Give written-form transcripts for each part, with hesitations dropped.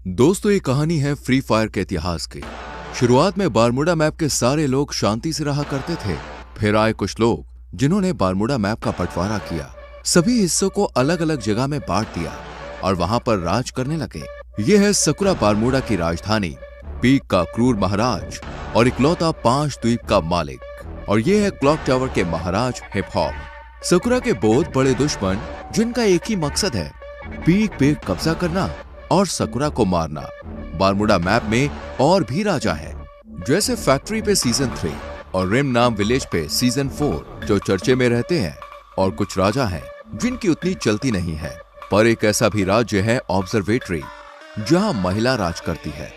दोस्तों, ये कहानी है फ्री फायर के इतिहास की। शुरुआत में बारमूडा मैप के सारे लोग शांति से रहा करते थे। फिर आए कुछ लोग जिन्होंने बारमूडा मैप का बंटवारा किया, सभी हिस्सों को अलग अलग जगह में बांट दिया और वहां पर राज करने लगे। ये है सकुरा, बारमूडा की राजधानी, पीक का क्रूर महाराज और इकलौता 5 द्वीप का मालिक। और ये है क्लॉक टावर के महाराज हिप हॉप। सकुरा के बहुत बड़े दुश्मन जिनका एक ही मकसद है, पीक पे कब्जा करना और सकुरा को मारना। बारमूडा मैप में और भी राजा है, जैसे फैक्ट्री पे सीजन 3 और रिम नाम विलेज पे सीजन 4 जो चर्चे में रहते हैं। और कुछ राजा हैं जिनकी उतनी चलती नहीं है। पर एक ऐसा भी राज्य है ऑब्जर्वेटरी, जहां महिला राज करती है।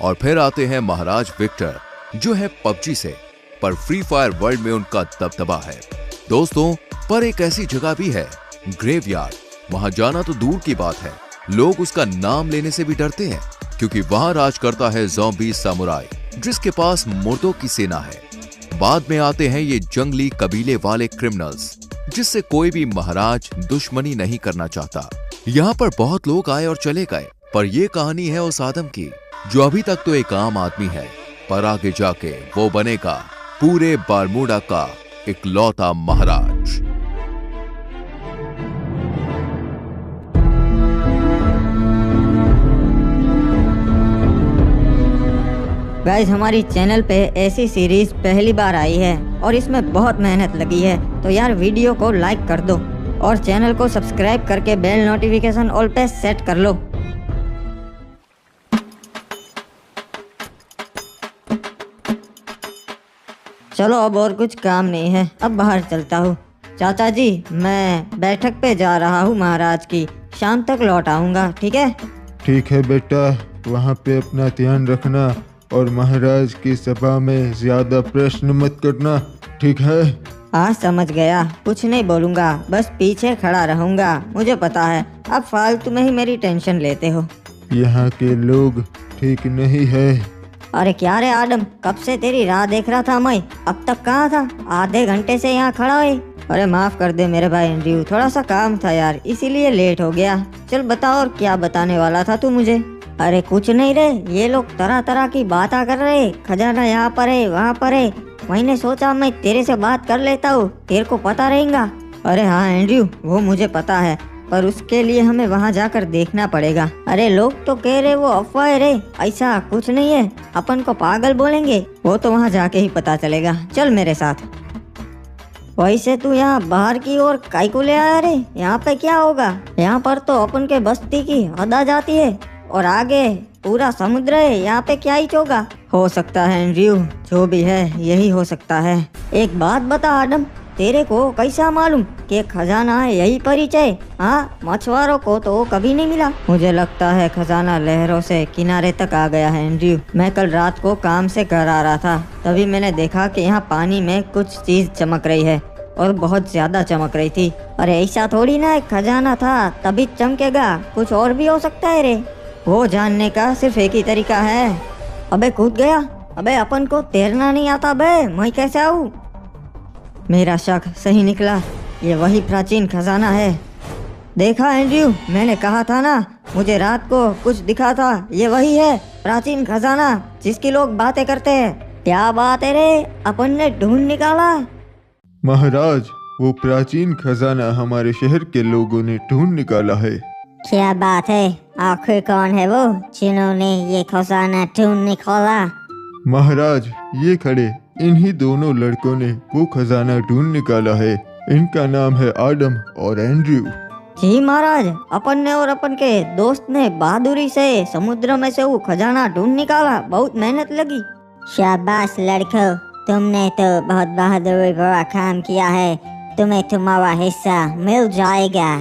और फिर आते हैं महाराज विक्टर, जो है पबजी से, पर फ्री फायर वर्ल्ड में उनका दबदबा है। दोस्तों, पर एक ऐसी जगह भी है, ग्रेवयार्ड। वहां जाना तो दूर की बात है, लोग उसका नाम लेने से भी डरते हैं, क्योंकि वहां राज करता है ज़ॉम्बी सामुराई, जिसके पास मुर्दों की सेना है। बाद में आते हैं ये जंगली कबीले वाले क्रिमिनल्स, जिससे कोई भी महाराज दुश्मनी नहीं करना चाहता। यहाँ पर बहुत लोग आए और चले गए, पर ये कहानी है उस आदम की जो अभी तक तो एक आम आदमी है, पर आगे जाके वो बनेगा पूरे बारमूडा का इकलौता महाराज। गाइस, हमारी चैनल पे ऐसी सीरीज पहली बार आई है और इसमें बहुत मेहनत लगी है, तो यार वीडियो को लाइक कर दो और चैनल को सब्सक्राइब करके बेल नोटिफिकेशन ऑल पे सेट कर लो। चलो, अब और कुछ काम नहीं है, अब बाहर चलता हूँ। चाचा जी, मैं बैठक पे जा रहा हूँ महाराज की, शाम तक लौट आऊँगा, ठीक है? ठीक है बेटा, वहाँ पे अपना ध्यान रखना और महाराज की सभा में ज्यादा प्रश्न मत करना, ठीक है? हाँ, समझ गया, कुछ नहीं बोलूँगा, बस पीछे खड़ा रहूँगा। मुझे पता है अब फालतू में ही मेरी टेंशन लेते हो। यहाँ के लोग ठीक नहीं है। अरे क्या रे आदम, कब से तेरी राह देख रहा था मैं, अब तक कहाँ था? आधे घंटे से यहाँ खड़ा है। अरे माफ कर दे मेरे भाई एंड्रयू, थोड़ा सा काम था यार, इसीलिए लेट हो गया। चल बता, और क्या बताने वाला था तू मुझे? अरे कुछ नहीं रे, ये लोग तरह तरह की बातें कर रहे, खजाना यहाँ पर है वहाँ पर है। मैंने सोचा मैं तेरे से बात कर लेता हूँ, तेरे को पता रहेगा। अरे हाँ एंड्रयू, वो मुझे पता है, पर उसके लिए हमें वहाँ जाकर देखना पड़ेगा। अरे लोग तो कह रहे वो अफवाह है रे, ऐसा कुछ नहीं है, अपन को पागल बोलेंगे। वो तो वहाँ जाके ही पता चलेगा, चल मेरे साथ। वैसे तू यहाँ बाहर की ओर काहे को ले आया रे? यहाँ पे क्या होगा? यहाँ पर तो अपन के बस्ती की हद आ जाती है और आगे पूरा समुद्र है, यहाँ पे क्या ही होगा? हो सकता है एंड्रयू, जो भी है यही हो सकता है। एक बात बता आदम, तेरे को कैसा मालूम कि खजाना है यही परिचय? हाँ, मछुआरों को तो कभी नहीं मिला। मुझे लगता है खजाना लहरों से किनारे तक आ गया है एंड्रयू। मैं कल रात को काम से घर आ रहा था, तभी मैंने देखा कि यहाँ पानी में कुछ चीज चमक रही है और बहुत ज्यादा चमक रही थी। अरे ऐसा थोड़ी ना खजाना था तभी चमकेगा, कुछ और भी हो सकता है रे। वो जानने का सिर्फ एक ही तरीका है। अबे कूद गया, अबे अपन को तैरना नहीं आता बे, मैं कैसे आऊँ? मेरा शक सही निकला, ये वही प्राचीन खजाना है। देखा एंड्रयू, मैंने कहा था ना, मुझे रात को कुछ दिखा था, ये वही है प्राचीन खजाना जिसकी लोग बातें करते हैं। क्या बात है रे, अपन ने ढूंढ निकाला। महाराज, वो प्राचीन खजाना हमारे शहर के लोगों ने ढूंढ निकाला है। क्या बात है? आखिर कौन है वो जिन्होंने ये खजाना ढूंढ निकाला? महाराज, ये खड़े इन्हीं दोनों लड़कों ने वो खजाना ढूंढ निकाला है। इनका नाम है आदम और एंड्रयू। जी महाराज, अपन ने और अपन के दोस्त ने बहादुरी से समुद्र में से वो खजाना ढूंढ निकाला, बहुत मेहनत लगी। शाबाश लड़कों, तुमने तो बहुत बहादुरी भरा काम किया है, तुम्हें तुम्हारा हिस्सा मिल जाएगा।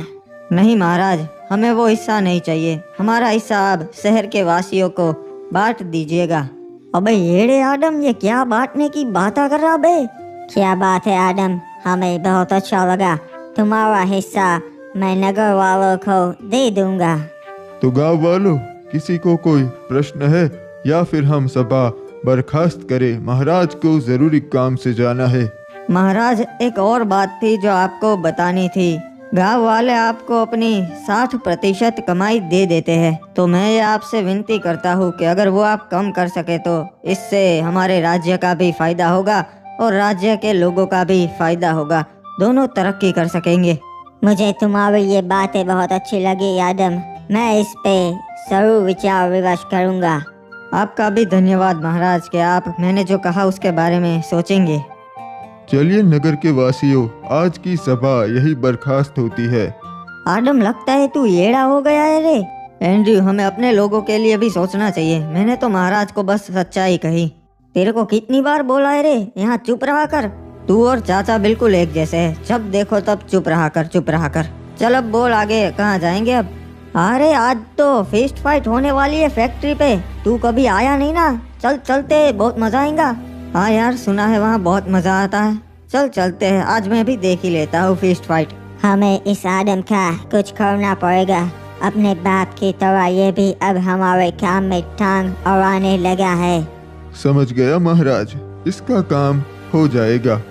नहीं महाराज, हमें वो हिस्सा नहीं चाहिए, हमारा हिस्सा अब शहर के वासियों को बांट दीजिएगा। अबे येड़े आदम, ये क्या बांटने की बात कर रहा बे? क्या बात है आदम, हमें बहुत अच्छा लगा, तुम्हारा हिस्सा मैं नगर वालों को दे दूंगा। तो गांव वालों, किसी को कोई प्रश्न है या फिर हम सभा बर्खास्त करें? महाराज को जरूरी काम से जाना है। महाराज, एक और बात थी जो आपको बतानी थी। गांव वाले आपको अपनी 60% कमाई दे देते हैं, तो मैं ये आपसे विनती करता हूँ कि अगर वो आप कम कर सके तो इससे हमारे राज्य का भी फायदा होगा और राज्य के लोगों का भी फायदा होगा, दोनों तरक्की कर सकेंगे। मुझे तुम्हारी ये बातें बहुत अच्छी लगी आदम, मैं इस पे जरूर विचार विमर्श करूँगा। आपका भी धन्यवाद महाराज कि आप मैंने जो कहा उसके बारे में सोचेंगे। चलिए नगर के वासियों, आज की सभा यही बर्खास्त होती है। आदम, लगता है तू येड़ा हो गया है रे। एंड्रयू, हमें अपने लोगों के लिए भी सोचना चाहिए। मैंने तो महाराज को बस सच्चाई कही। तेरे को कितनी बार बोला है रे, यहाँ चुप रहा कर। तू और चाचा बिल्कुल एक जैसे है, जब देखो तब चुप रहा कर, चुप रहा कर। चल अब बोल आगे, कहाँ जाएंगे अब? अरे आज तो फिस्ट फाइट होने वाली है फैक्ट्री पे, तू कभी आया नहीं ना। चल चलते, बहुत मजा आएगा। हाँ यार, सुना है वहाँ बहुत मजा आता है। चल चलते हैं, आज मैं भी देख ही लेता हूँ फिस्ट फाइट। हमें इस आदम का कुछ करना पड़ेगा। अपने बाप की तरह ये भी अब हमारे काम में टांग अड़ाने लगा है। समझ गया महाराज, इसका काम हो जाएगा।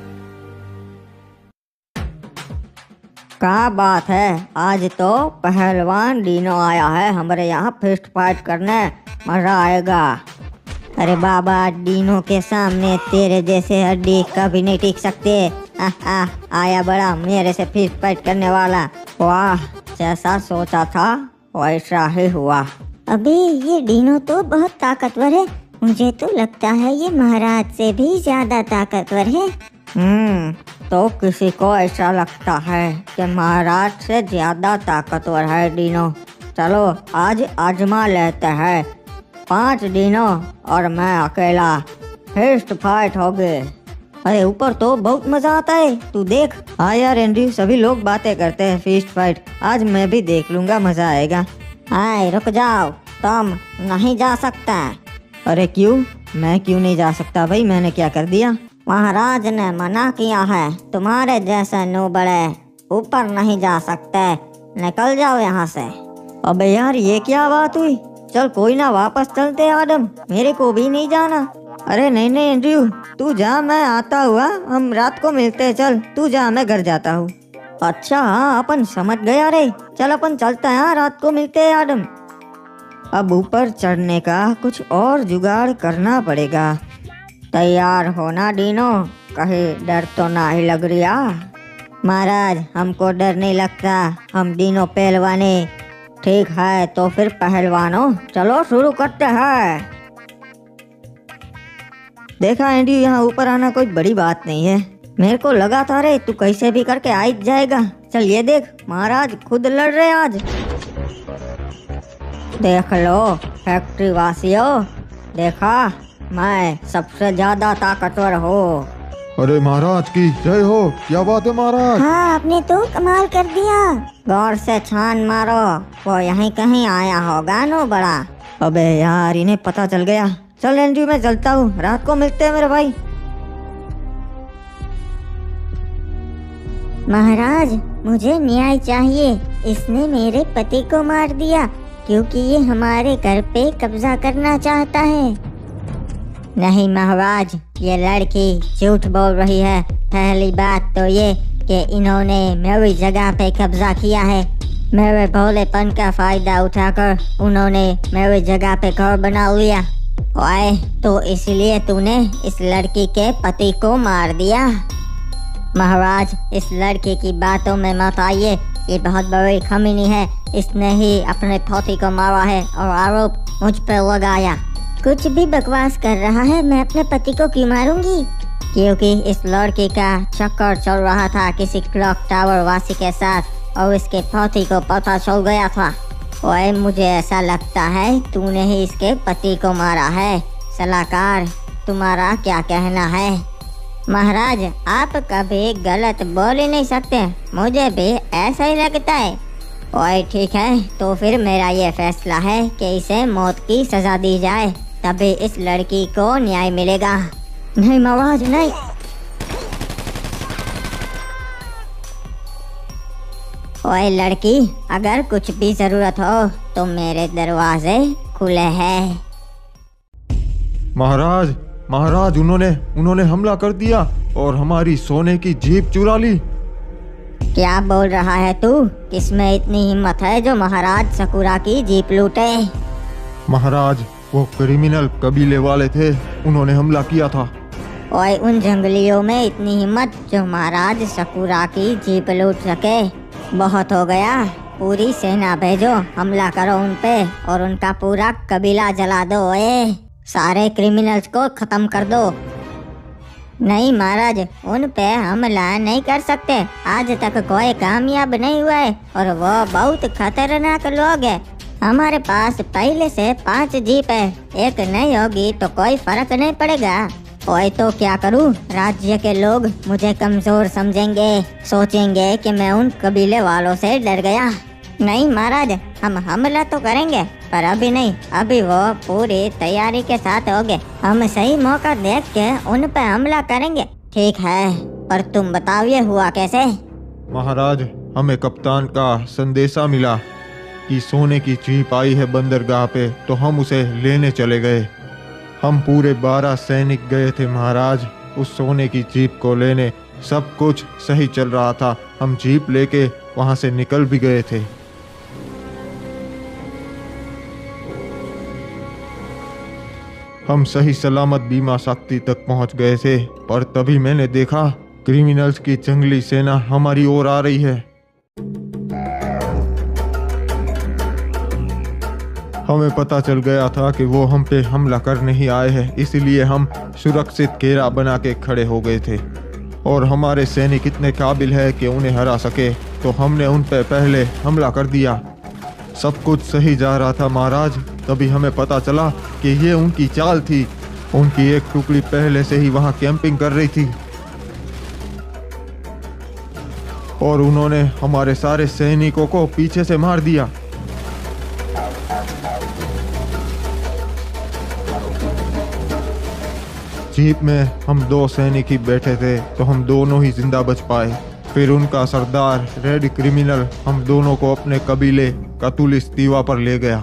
क्या बात है, आज तो पहलवान डीनो आया है हमारे यहाँ फिस्ट फाइट करने, मजा आएगा। अरे बाबा, डीनो के सामने तेरे जैसे हड्डी कभी नहीं टिक सकते। आया बड़ा मेरे से फिस्ट फाइट करने वाला। वाह, जैसा सोचा था वैसा ही हुआ। अबे ये डीनो तो बहुत ताकतवर है, मुझे तो लगता है ये महाराज से भी ज्यादा ताकतवर है। तो किसी को ऐसा लगता है कि महाराज से ज्यादा ताकतवर है डीनो। चलो आज आजमा लेते हैं, 5 डीनो और मैं अकेला, फिस्ट फाइट हो गए। अरे ऊपर तो बहुत मजा आता है, तू देख। हाँ यार एंड्रयू, सभी लोग बातें करते हैं फिस्ट फाइट, आज मैं भी देख लूंगा, मजा आएगा। हाय रुक जाओ, तुम नहीं जा सकता। अरे क्यों? मैं क्यों नहीं जा सकता भाई, मैंने क्या कर दिया? महाराज ने मना किया है, तुम्हारे जैसे नूबड़े ऊपर नहीं जा सकते, निकल जाओ यहाँ से। अबे यार ये क्या बात हुई? चल कोई ना, वापस चलते आदम, मेरे को भी नहीं जाना। अरे नहीं नहीं एंड्रयू, तू जा, मैं आता हुआ, हम रात को मिलते हैं। चल तू जा, मैं घर जाता हूँ। अच्छा हाँ, अपन समझ गया रे, चल अपन चलते हैं, रात को मिलते हैं आदम। अब ऊपर चढ़ने का कुछ और जुगाड़ करना पड़ेगा। तैयार होना डीनो, कहीं डर तो ना ही लग रहा? महाराज हमको डर नहीं लगता, हम डीनो पहलवाने। ठीक है तो फिर पहलवानों, चलो शुरू करते हैं। देखा एंड्रयू, यहाँ ऊपर आना कोई बड़ी बात नहीं है। मेरे को लगा था रे तू कैसे भी करके आ ही जाएगा। चल ये देख, महाराज खुद लड़ रहे आज। देख लो फैक्ट्री वासियों, देखा मैं सबसे ज्यादा ताकतवर हूँ। अरे महाराज की जय हो, क्या बात है महाराज। हाँ आपने तो कमाल कर दिया। गौर से छान मारो, वो यहीं कहीं आया होगा नो बड़ा। अबे यार, इन्हें पता चल गया। चल एंड्रयू, मैं चलता हूँ, रात को मिलते हैं मेरे भाई। महाराज मुझे न्याय चाहिए, इसने मेरे पति को मार दिया क्योंकि ये हमारे घर पे कब्जा करना चाहता है। नहीं महाराज, ये लड़की झूठ बोल रही है। पहली बात तो ये कि इन्होंने मेरी जगह पे कब्जा किया है। मेरे भोलेपन का फायदा उठाकर उन्होंने मेरी जगह पे घर बना लिया। ओए, तो इसलिए तूने इस लड़की के पति को मार दिया। महाराज, इस लड़के की बातों में मत आइए, ये बहुत बड़ी खमीनी है। इसने ही अपने पति को मारा है और आरोप मुझ पर लगाया। कुछ भी बकवास कर रहा है, मैं अपने पति को क्यों मारूंगी? क्योंकि इस लड़के का चक्कर चल रहा था किसी क्लॉक टावर वासी के साथ और इसके पति को पता चल गया था। ओए, मुझे ऐसा लगता है तूने ही इसके पति को मारा है। सलाहकार, तुम्हारा क्या कहना है? महाराज, आप कभी गलत बोल ही नहीं सकते, मुझे भी ऐसा ही लगता है। ओए ठीक है, तो फिर मेरा ये फैसला है कि इसे मौत की सजा दी जाए, तभी इस लड़की को न्याय मिलेगा। नहीं महाराज नहीं। ओए लड़की, अगर कुछ भी जरूरत हो तो मेरे दरवाजे खुले हैं। महाराज उन्होंने हमला कर दिया और हमारी सोने की जीप चुरा ली। क्या बोल रहा है तू? किसमें इतनी हिम्मत है जो महाराज सकुरा की जीप लूटे? महाराज, वो क्रिमिनल कबीले वाले थे, उन्होंने हमला किया था। ओए, उन जंगलियों में इतनी हिम्मत जो महाराज सकुरा की जीप लूट सके? बहुत हो गया। पूरी सेना भेजो, हमला करो उन पे और उनका पूरा कबीला जला दो। ओए, सारे क्रिमिनल्स को खत्म कर दो। नहीं महाराज, उन पे हमला नहीं कर सकते। आज तक कोई कामयाब नहीं हुआ है और वो बहुत खतरनाक लोग हैं। हमारे पास पहले से 5 जीप है, एक नहीं होगी तो कोई फर्क नहीं पड़ेगा। ओए, तो क्या करूं? राज्य के लोग मुझे कमजोर समझेंगे, सोचेंगे कि मैं उन कबीले वालों से डर गया। नहीं महाराज, हम हमला तो करेंगे पर अभी नहीं, अभी वो पूरी तैयारी के साथ होंगे। हम सही मौका देख के उन पे हमला करेंगे। ठीक है, पर तुम बताओ ये हुआ कैसे? महाराज, हमें कप्तान का संदेशा मिला कि सोने की जीप आई है बंदरगाह पे, तो हम उसे लेने चले गए। हम पूरे 12 सैनिक गए थे महाराज उस सोने की जीप को लेने। सब कुछ सही चल रहा था, हम जीप लेके वहां से निकल भी गए थे। हम सही सलामत बीमा शक्ति तक पहुंच गए थे, पर तभी मैंने देखा क्रिमिनल्स की जंगली सेना हमारी ओर आ रही है। हमें पता चल गया था कि वो हम पे हमला करने ही आए हैं, इसलिए हम सुरक्षित घेरा बना के खड़े हो गए थे। और हमारे सैनिक इतने काबिल है कि उन्हें हरा सके, तो हमने उन पे पहले हमला कर दिया। सब कुछ सही जा रहा था महाराज, तभी हमें पता चला कि ये उनकी चाल थी। उनकी एक टुकड़ी पहले से ही वहां कैंपिंग कर रही थी और उन्होंने हमारे सारे सैनिकों को पीछे से मार दिया। जीप में हम 2 सैनिक ही बैठे थे, तो हम दोनों ही जिंदा बच पाए। फिर उनका सरदार रेड क्रिमिनल हम दोनों को अपने कबीले कतुलिस दीवा पर ले गया।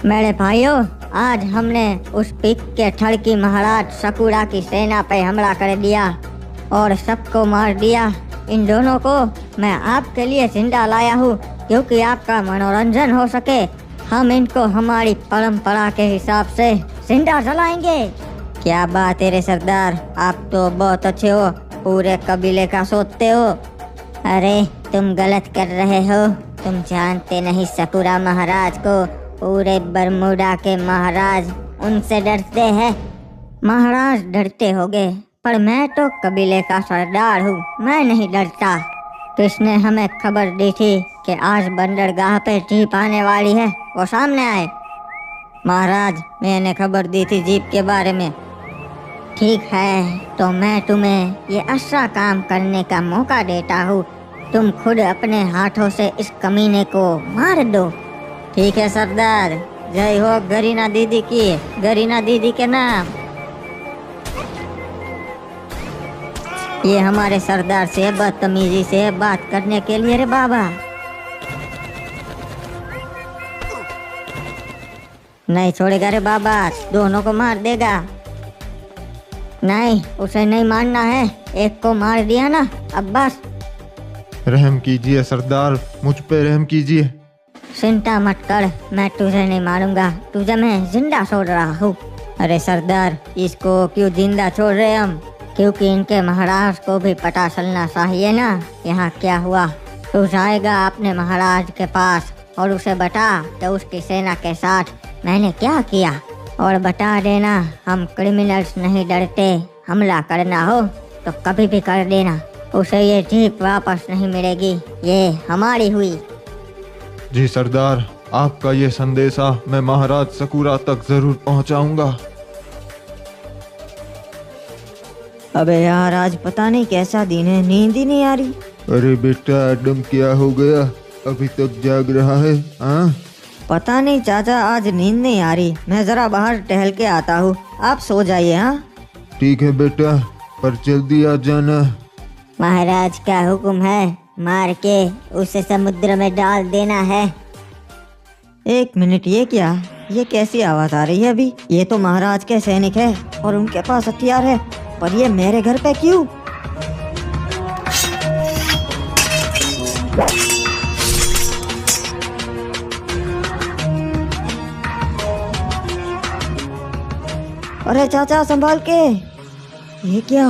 मेरे भाइयों, आज हमने उस पिक के ठड़की महाराज सकुरा की सेना पे हमला कर दिया और सबको मार दिया। इन दोनों को मैं आपके लिए जिंदा लाया हूँ क्योंकि आपका मनोरंजन हो सके। हम इनको हमारी परंपरा के हिसाब से जिंदा जलाएंगे। क्या बात है रे सरदार, आप तो बहुत अच्छे हो, पूरे कबीले का सोचते हो। अरे तुम गलत कर रहे हो, तुम जानते नहीं सकुरा महाराज को पूरे बरमूडा के महाराज उनसे डरते हैं। महाराज डरते होंगे, पर मैं तो कबीले का सरदार हूँ, मैं नहीं डरता। किसने हमें खबर दी थी कि आज बंदरगाह पे जीप आने वाली है? वो सामने आए। महाराज, मैंने खबर दी थी जीप के बारे में। ठीक है, तो मैं तुम्हें ये अच्छा काम करने का मौका देता हूँ। तुम खुद अपने हाथों से इस कमीने को मार दो। ठीक है सरदार, जय हो गरीना दीदी की, गरीना दीदी के नाम। ये हमारे सरदार से बदतमीजी से बात करने के लिए रे बाबा। नहीं छोड़ेगा रे बाबा, दोनों को मार देगा। नहीं, उसे नहीं मारना है, एक को मार दिया ना, अब बस। रहम कीजिए सरदार, मुझ पे रहम कीजिए। चिंता मत कर, मैं तुझे नहीं मारूंगा, तुझे मैं जिंदा छोड़ रहा हूँ। अरे सरदार, इसको क्यों जिंदा छोड़ रहे हम? क्योंकि इनके महाराज को भी पता चलना चाहिए ना यहाँ क्या हुआ। तू जाएगा अपने महाराज के पास और उसे बता कि उसकी सेना के साथ मैंने क्या किया, और बता देना हम क्रिमिनल्स नहीं डरते, हमला करना हो तो कभी भी कर देना, उसे ये जीप वापस नहीं मिलेगी, ये हमारी हुई। जी सरदार, आपका ये संदेशा मैं महाराज सकुरा तक जरूर पहुंचाऊंगा। अबे यार, आज पता नहीं कैसा दिन है, नींद ही नहीं आ रही। अरे बेटा एडम, क्या हो गया? अभी तक जाग रहा है? हाँ, पता नहीं चाचा, आज नींद नहीं आ रही। मैं जरा बाहर टहल के आता हूँ, आप सो जाइए। हाँ ठीक है बेटा, पर जल्दी आ जाना। महाराज का हुक्म है, मार के उसे समुद्र में डाल देना है। एक मिनट, ये क्या? ये कैसी आवाज आ रही है अभी? ये तो महाराज के सैनिक है और उनके पास हथियार है, पर ये मेरे घर पे क्यों? अरे चाचा संभाल के। ये क्या?